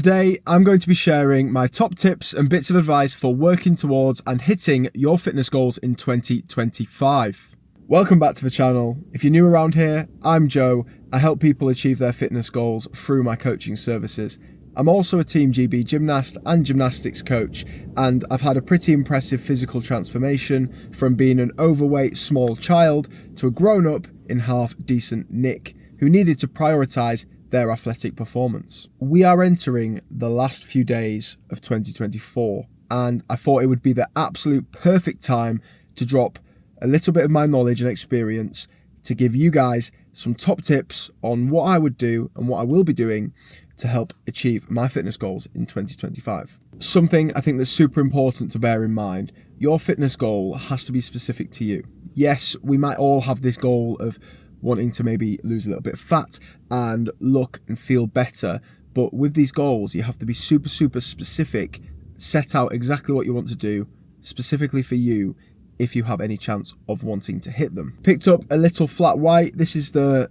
Today, I'm going to be sharing my top tips and bits of advice for working towards and hitting your fitness goals in 2025. Welcome back to the channel. If you're new around here, I'm Joe. I help people achieve their fitness goals through my coaching services. I'm also a Team GB gymnast and gymnastics coach, and I've had a pretty impressive physical transformation from being an overweight small child to a grown-up in half decent nick who needed to prioritise their athletic performance. We are entering the last few days of 2024, and I thought it would be the absolute perfect time to drop a little bit of my knowledge and experience to give you guys some top tips on what I would do and what I will be doing to help achieve my fitness goals in 2025. Something I think that's super important to bear in mind: your fitness goal has to be specific to you. Yes, we might all have this goal of wanting to maybe lose a little bit of fat and look and feel better. But with these goals, you have to be super specific, set out exactly what you want to do specifically for you if you have any chance of wanting to hit them. Picked up a little flat white. This is I'll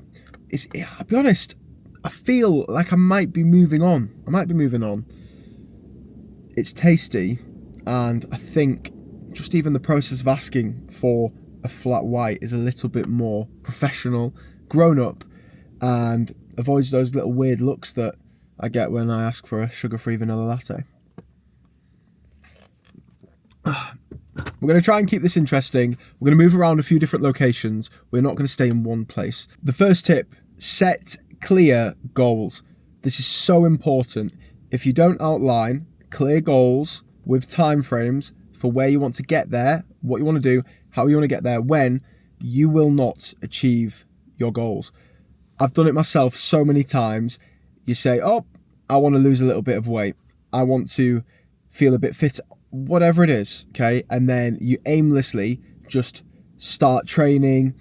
be honest, I feel like I might be moving on. It's tasty, and I think just even the process of asking for a flat white is a little bit more professional, grown up, and avoids those little weird looks that I get when I ask for a sugar-free vanilla latte. We're going to try and keep this interesting. We're going to move around a few different locations. We're not going to stay in one place. The first tip: set clear goals. This is so important. If you don't outline clear goals with timeframes for where you want to get there, what you want to do, how you want to get there, when, you will not achieve your goals. I've done it myself so many times. You say, oh, I want to lose a little bit of weight. I want to feel a bit fit, whatever it is, okay? And then you aimlessly just start training,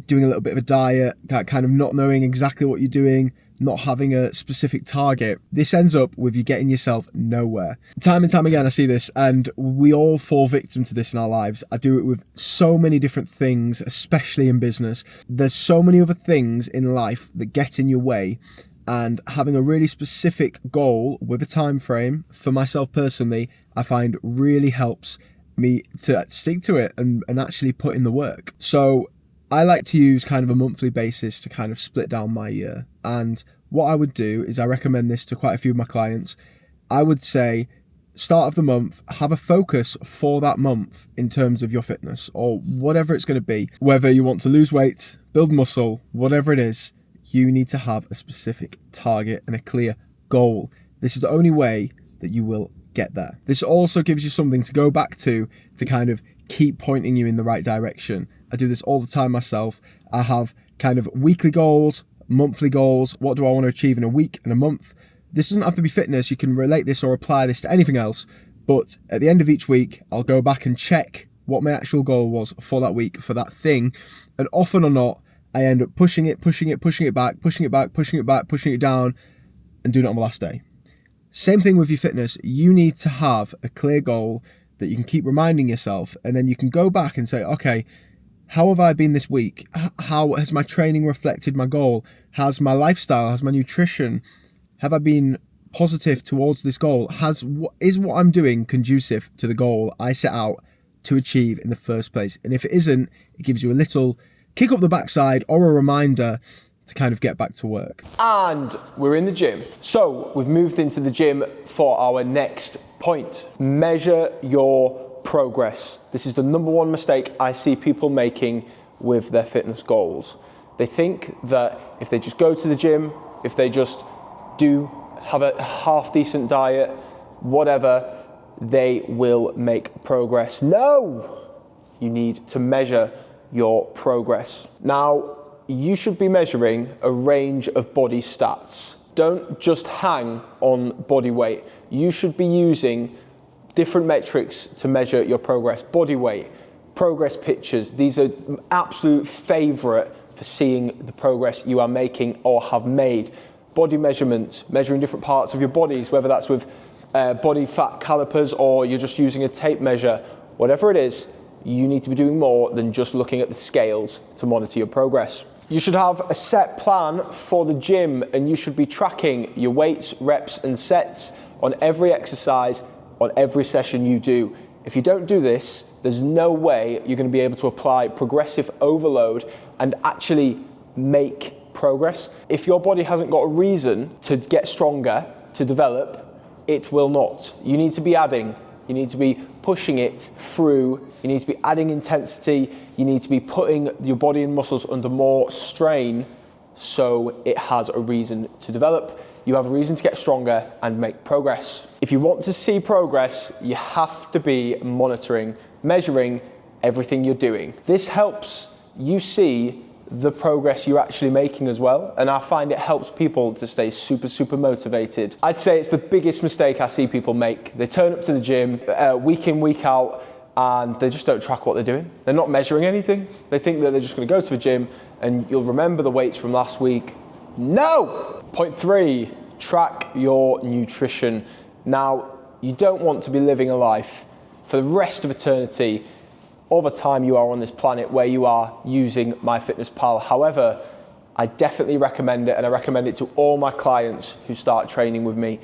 doing a little bit of a diet, kind of not knowing exactly what you're doing, not having a specific target. This ends up with you getting yourself nowhere. Time and time again, I see this, and we all fall victim to this in our lives. I do it with so many different things, especially in business. There's so many other things in life that get in your way, and having a really specific goal with a time frame, for myself personally, I find really helps me to stick to it and actually put in the work. So I like to use kind of a monthly basis to kind of split down my year. And what I would do is, I recommend this to quite a few of my clients. I would say, start of the month, have a focus for that month in terms of your fitness or whatever it's going to be. Whether you want to lose weight, build muscle, whatever it is, you need to have a specific target and a clear goal. This is the only way that you will get there. This also gives you something to go back to kind of keep pointing you in the right direction. I do this all the time myself. I have kind of weekly goals, monthly goals. What do I want to achieve in a week and a month? This doesn't have to be fitness. You can relate this or apply this to anything else. But at the end of each week, I'll go back and check what my actual goal was for that week, for that thing. And often or not, I end up pushing it back, pushing it down, and doing it on the last day. Same thing with your fitness. You need to have a clear goal that you can keep reminding yourself, and then you can go back and say, okay, how have I been this week? How has my training reflected my goal? Has my lifestyle, has my nutrition, have I been positive towards this goal? Is what I'm doing conducive to the goal I set out to achieve in the first place? And if it isn't, it gives you a little kick up the backside or a reminder to kind of get back to work. And we're in the gym. So we've moved into the gym for our next point. Measure your progress. This is the number one mistake I see people making with their fitness goals. They think that if they just go to the gym, if they just have a half decent diet, whatever, they will make progress. No! You need to measure your progress. Now, you should be measuring a range of body stats. Don't just hang on body weight. You should be using different metrics to measure your progress. Body weight, progress pictures, these are absolute favorite for seeing the progress you are making or have made. Body measurements, measuring different parts of your bodies, whether that's with body fat calipers or you're just using a tape measure, whatever it is, you need to be doing more than just looking at the scales to monitor your progress. You should have a set plan for the gym, and you should be tracking your weights, reps, and sets on every exercise, on every session you do. If you don't do this, there's no way you're going to be able to apply progressive overload and actually make progress. If your body hasn't got a reason to get stronger, to develop, it will not. You need to be adding, you need to be pushing it through, you need to be adding intensity, you need to be putting your body and muscles under more strain so it has a reason to develop. You have a reason to get stronger and make progress. If you want to see progress, you have to be monitoring, measuring everything you're doing. This helps you see the progress you're actually making as well, and I find it helps people to stay super motivated. I'd say it's the biggest mistake I see people make. They turn up to the gym week in, week out, and they just don't track what they're doing. They're not measuring anything. They think that they're just going to go to the gym and you'll remember the weights from last week. No! Point 3, track your nutrition. Now, you don't want to be living a life for the rest of eternity all the time you are on this planet where you are using MyFitnessPal. However, I definitely recommend it, and I recommend it to all my clients who start training with me.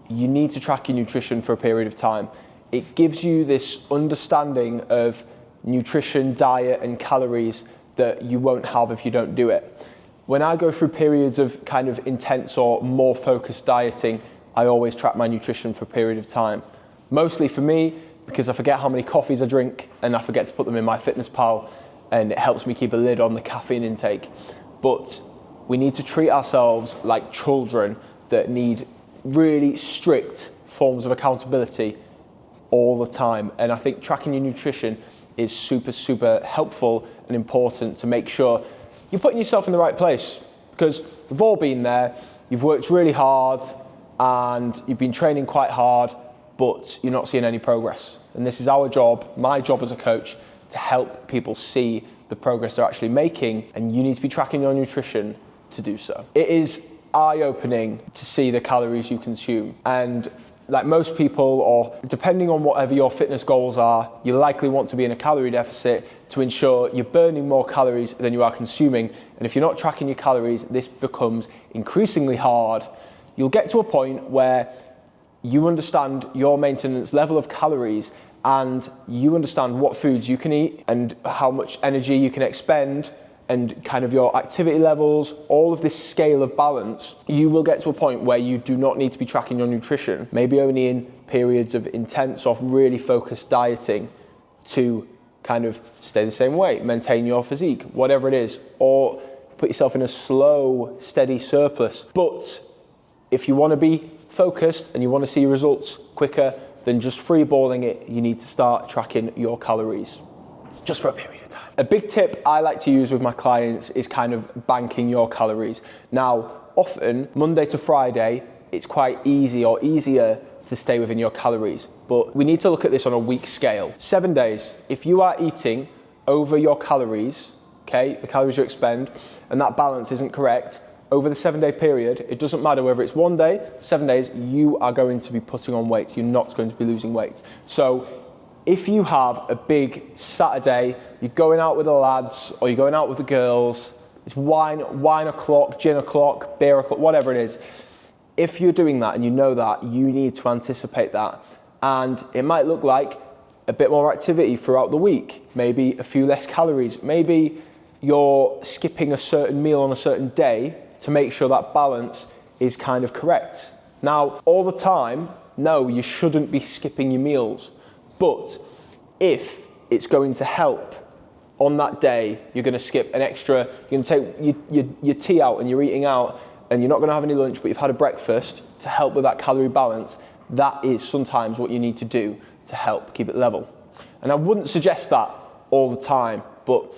You need to track your nutrition for a period of time. It gives you this understanding of nutrition, diet, and calories that you won't have if you don't do it. When I go through periods of kind of intense or more focused dieting, I always track my nutrition for a period of time. Mostly for me, because I forget how many coffees I drink and I forget to put them in MyFitnessPal, and it helps me keep a lid on the caffeine intake. But we need to treat ourselves like children that need really strict forms of accountability all the time. And I think tracking your nutrition is super helpful and important to make sure you're putting yourself in the right place, because we've all been there. You've worked really hard and you've been training quite hard, but you're not seeing any progress. And this is our job, my job as a coach, to help people see the progress they're actually making, and you need to be tracking your nutrition to do so. It is eye-opening to see the calories you consume, and like most people, or depending on whatever your fitness goals are, you likely want to be in a calorie deficit to ensure you're burning more calories than you are consuming. And if you're not tracking your calories, this becomes increasingly hard. You'll get to a point where you understand your maintenance level of calories, and you understand what foods you can eat and how much energy you can expend and kind of your activity levels, all of this scale of balance. You will get to a point where you do not need to be tracking your nutrition, maybe only in periods of intense or really focused dieting to kind of stay the same weight, maintain your physique, whatever it is, or put yourself in a slow, steady surplus. But if you want to be focused and you want to see results quicker than just freeballing it, you need to start tracking your calories just for a period of time. A big tip I like to use with my clients is kind of banking your calories. Now, often Monday to Friday, it's quite easy or easier to stay within your calories, but we need to look at this on a week scale. 7 days, if you are eating over your calories, okay, the calories you expend, and that balance isn't correct, over the 7-day period, it doesn't matter whether it's 1 day, 7 days, you are going to be putting on weight. You're not going to be losing weight. So if you have a big Saturday, you're going out with the lads or you're going out with the girls, it's wine o'clock, gin o'clock, beer o'clock, whatever it is. If you're doing that and you know that, you need to anticipate that. And it might look like a bit more activity throughout the week, maybe a few less calories, maybe you're skipping a certain meal on a certain day to make sure that balance is kind of correct. Now, all the time, no, you shouldn't be skipping your meals. But if it's going to help on that day, you're going to skip an extra, you're going to take your tea out and you're eating out and you're not going to have any lunch, but you've had a breakfast to help with that calorie balance. That is sometimes what you need to do to help keep it level. And I wouldn't suggest that all the time, but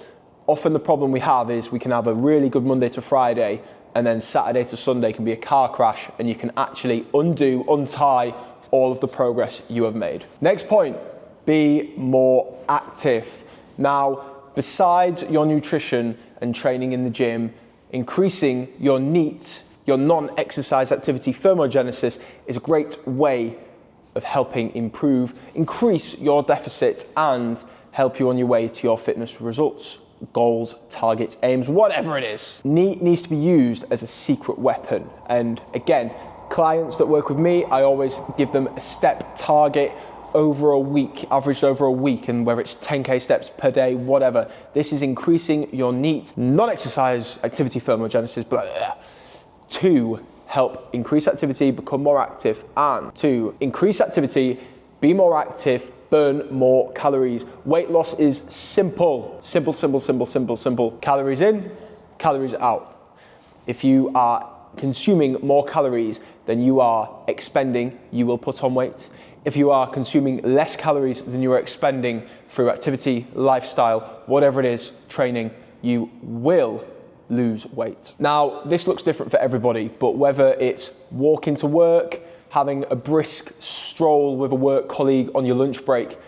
often the problem we have is we can have a really good Monday to Friday, and then Saturday to Sunday can be a car crash, and you can actually untie all of the progress you have made. Next point, be more active. Now, besides your nutrition and training in the gym, increasing your NEAT, your non-exercise activity thermogenesis, is a great way of helping increase your deficit and help you on your way to your fitness results. goals, targets, aims, whatever it is. NEAT needs to be used as a secret weapon. And again, clients that work with me, I always give them a step target over a week, averaged over a week, and whether it's 10K steps per day, whatever. This is increasing your NEAT, non-exercise activity thermogenesis, blah, blah, blah, to help increase activity, become more active, and to increase activity, be more active, burn more calories. Weight loss is simple. Simple, simple, simple, simple, simple. Calories in, calories out. If you are consuming more calories than you are expending, you will put on weight. If you are consuming less calories than you are expending through activity, lifestyle, whatever it is, training, you will lose weight. Now, this looks different for everybody, but whether it's walking to work, having a brisk stroll with a work colleague on your lunch break,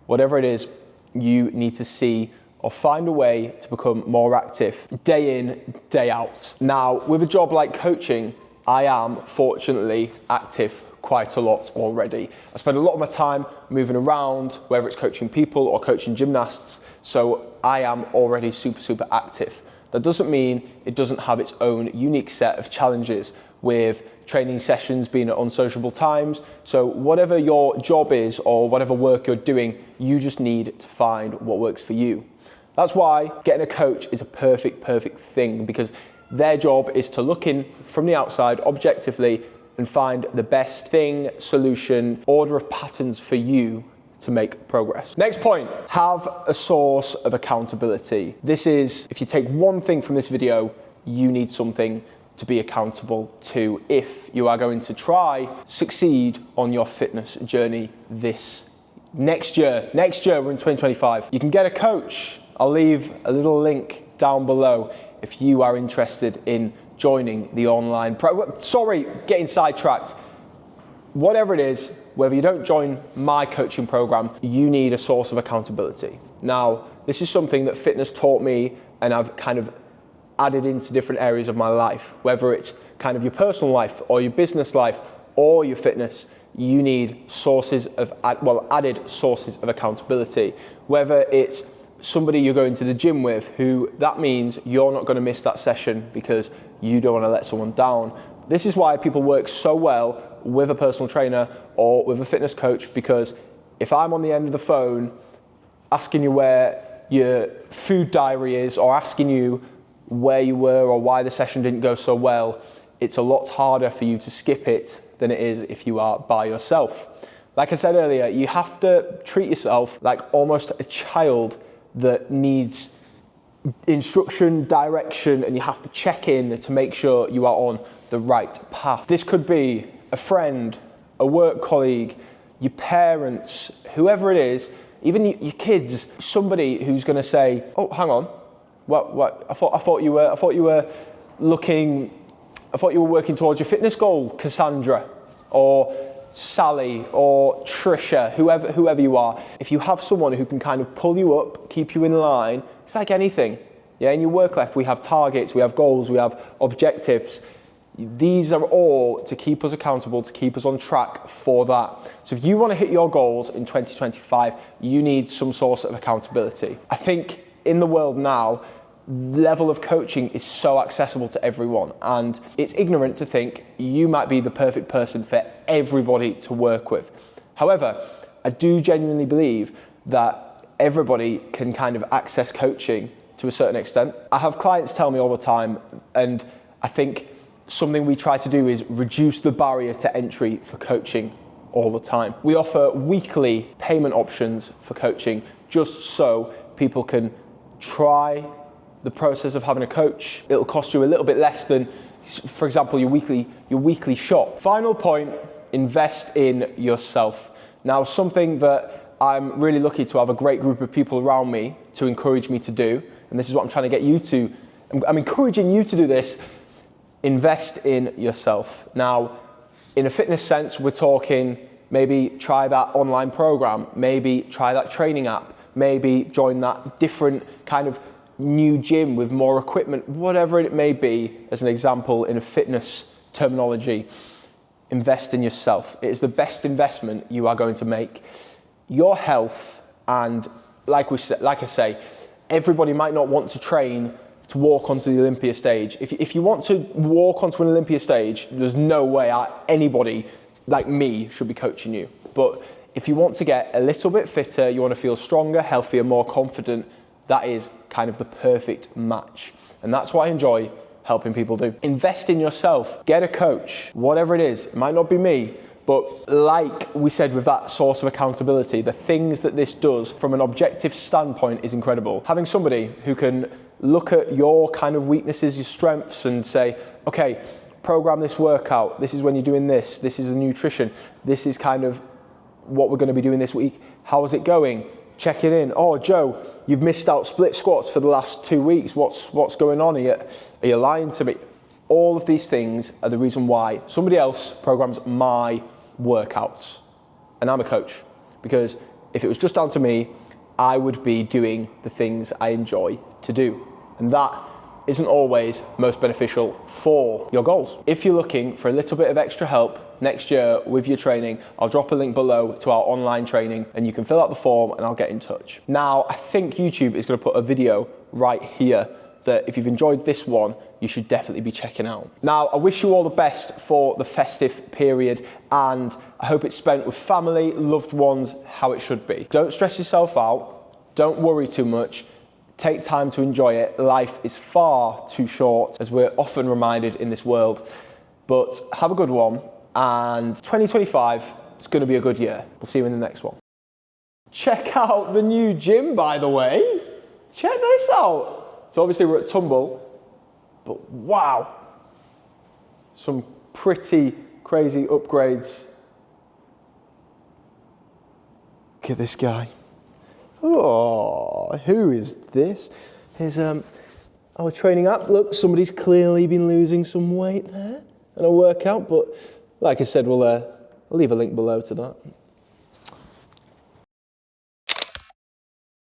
whatever it is, you need to see or find a way to become more active day in, day out. Now, with a job like coaching, I am fortunately active quite a lot already. I spend a lot of my time moving around, whether it's coaching people or coaching gymnasts, so I am already super, super active. That doesn't mean it doesn't have its own unique set of challenges with training sessions being at unsociable times. So whatever your job is or whatever work you're doing, you just need to find what works for you. That's why getting a coach is a perfect thing, because their job is to look in from the outside objectively and find the best thing, solution, order of patterns for you to make progress. Next point, have a source of accountability. This is, if you take one thing from this video, you need something to be accountable to if you are going to try succeed on your fitness journey this next year. Next year, we're in 2025. You can get a coach. I'll leave a little link down below if you are interested in joining the online getting sidetracked. Whatever it is, whether you don't join my coaching program, you need a source of accountability. Now, this is something that fitness taught me, and I've kind of added into different areas of my life, whether it's kind of your personal life or your business life or your fitness. You need added sources of accountability, whether it's somebody you're going to the gym with, who that means you're not going to miss that session because you don't want to let someone down. This is why people work so well with a personal trainer or with a fitness coach, because if I'm on the end of the phone asking you where your food diary is, or asking you where you were or why the session didn't go so well, it's a lot harder for you to skip it than it is if you are by yourself. Like I said earlier, you have to treat yourself like almost a child that needs instruction, direction, and you have to check in to make sure you are on the right path. This could be a friend, a work colleague, your parents, whoever it is, even your kids, somebody who's going to say, "Oh, hang on, what? I thought you were working towards your fitness goal, Cassandra, or Sally, or Trisha, whoever you are." If you have someone who can kind of pull you up, keep you in line, it's like anything. Yeah, in your work life, we have targets, we have goals, we have objectives. These are all to keep us accountable, to keep us on track for that. So if you want to hit your goals in 2025, you need some source of accountability. I think in the world now, level of coaching is so accessible to everyone, and it's ignorant to think you might be the perfect person for everybody to work with. However, I do genuinely believe that everybody can kind of access coaching to a certain extent. I have clients tell me all the time, and I think something we try to do is reduce the barrier to entry for coaching all the time. We offer weekly payment options for coaching just so people can try the process of having a coach. It'll cost you a little bit less than, for example, your weekly shop. Final point, invest in yourself. Now, something that I'm really lucky to have a great group of people around me to encourage me to do, and this is what I'm trying to get you to. I'm encouraging you to do this. Invest in yourself. Now, in a fitness sense, we're talking maybe try that online program, maybe try that training app, maybe join that different kind of new gym with more equipment, whatever it may be. As an example, in a fitness terminology, invest in yourself. It is the best investment you are going to make. Your health, and like I say, everybody might not want to train to walk onto the Olympia stage. If you want to walk onto an Olympia stage, there's no way anybody like me should be coaching you. But if you want to get a little bit fitter, you want to feel stronger, healthier, more confident, that is kind of the perfect match. And that's what I enjoy helping people do. Invest in yourself, get a coach, whatever it is. It might not be me, but like we said with that source of accountability, the things that this does from an objective standpoint is incredible. Having somebody who can look at your kind of weaknesses, your strengths, and say, okay, program this workout, this is when you're doing this is the nutrition, this is kind of what we're going to be doing this week, how is it going? Check it in. Oh, Joe, you've missed out split squats for the last 2 weeks. What's going on? Are you lying to me? All of these things are the reason why somebody else programs my workouts. And I'm a coach. Because if it was just down to me, I would be doing the things I enjoy to do. And that isn't always most beneficial for your goals. If you're looking for a little bit of extra help next year with your training, I'll drop a link below to our online training and you can fill out the form and I'll get in touch. Now, I think YouTube is going to put a video right here that if you've enjoyed this one, you should definitely be checking out. Now, I wish you all the best for the festive period and I hope it's spent with family, loved ones, how it should be. Don't stress yourself out. Don't worry too much. Take time to enjoy it. Life is far too short, as we're often reminded in this world. But have a good one, and 2025 is going to be a good year. We'll see you in the next one. Check out the new gym, by the way. Check this out. So obviously we're at Tumble, but wow, some pretty crazy upgrades. Look at this guy. Oh, who is this? Here's our training app. Look, somebody's clearly been losing some weight there and a workout, but like I said, I'll leave a link below to that.